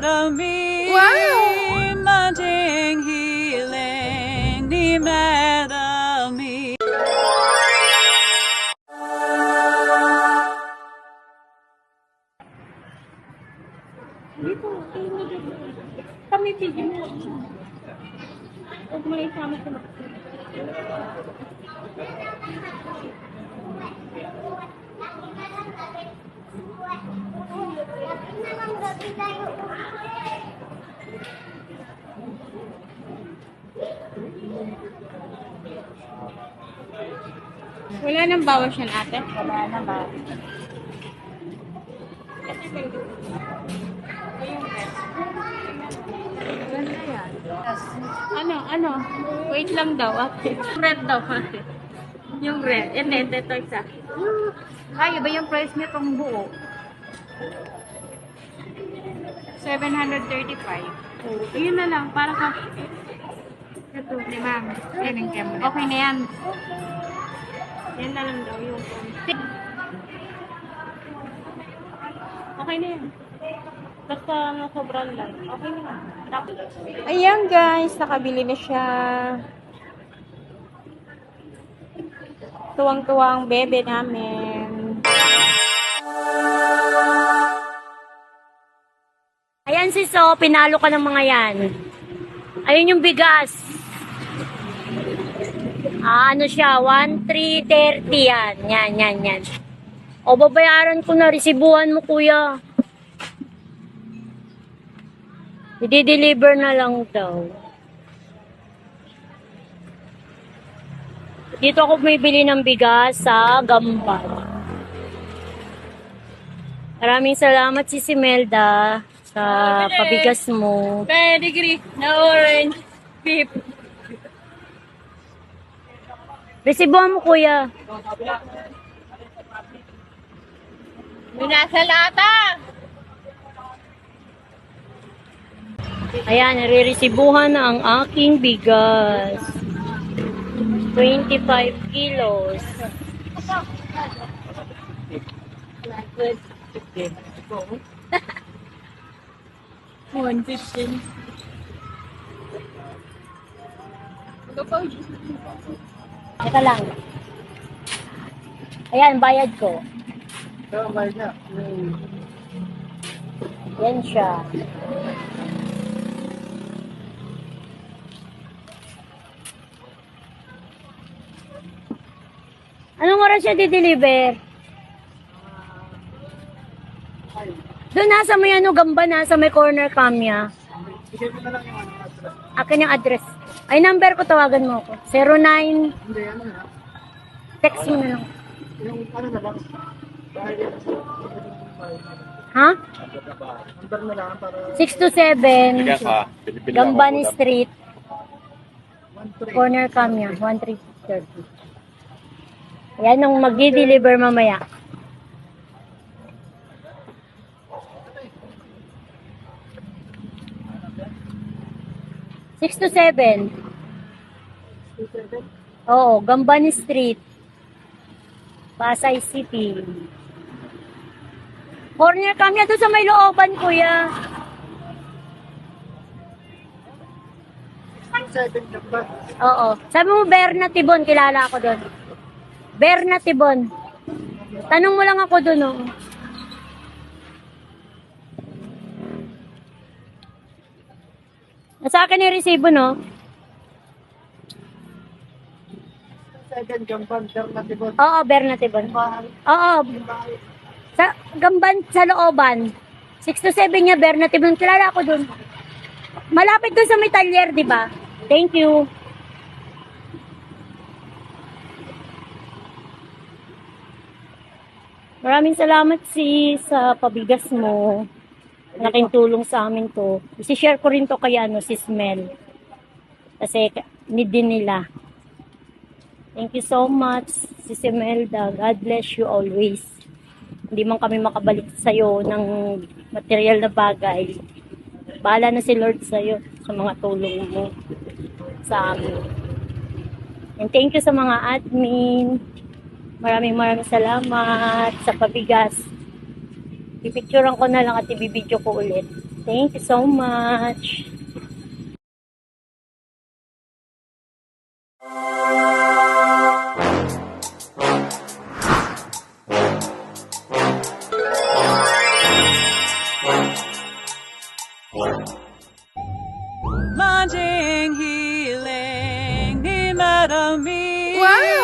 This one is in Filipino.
Medami. Wow! Manting healing ni Medami. Kami tigil mo. Huwag mo isama sa wala nang bawas yan, ate? Wala nang bawas. Ano? Wait lang daw, ate. Red daw, ate. Yung red. Yan, ito isa. Ay, iba yung price niya pang buo. 735. Oh, yun na lang, para ka. Ito, ni ma'am. Yan ang camera. Okay na yan. Yan na lang daw yung phone. Okay na yan. Basta sobrang lang. Okay na. Ayan guys, nakabili na siya. Tuwang-tuwa ang bebe namin. Ayan si So, pinalo ka ng mga yan. Ayun yung bigas. Ano siya, 1,330 yan. Yan. O, babayaran ko na, resibuhan mo kuya. I-deliver na lang daw. Dito ako bumibili ng bigas sa Gamban. Maraming salamat si Simelda sa pabigas mo. Pedigree na orange beef. Resibuhan mo kuya. Nasa lata. Ayan, nare-resibuhan na ang aking bigas. 25 kilos. $1.15. Teka lang. Ayan, bayad ko. Yan siya. Anong oras siya di-deliver? Doon nasa may Gamba, nasa may corner camya. Akin yung address. Ay, number ko, tawagan mo ako. 09. Text mo na lang. Ha? 627 Gambani Street, corner camya, 1330. Ayan nung mag-deliver mamaya. Six to seven. Oo, Gambani Street, Pasay City. Corner kami doon sa may looban, kuya. Oo. Sabi mo, Berna Tibon, kilala ako doon. Berna Tibon. Tanong mo lang ako doon, oh. Nasa akin yung resibo, no? Oo, Berna Tibon. Oo. Sa Gamban, sa looban. 6 to 7 niya, Berna Tibon. Kilala ako doon. Malapit doon sa may talyer, di ba? Thank you. Maraming salamat sa pabigas mo. Malaking tulong sa amin to. I-share ko rin to kay si Smell. Kasi need din nila. Thank you so much, si Simelda. God bless you always. Hindi man kami makabalik sa'yo ng material na bagay. Bahala na si Lord sa'yo sa mga tulong mo sa amin. And thank you sa mga admin. Maraming salamat sa pabigas. Pipicturean ko na lang at ibibidyo ko ulit. Thank you so much. Manjing healing ni Madam Me. Wow!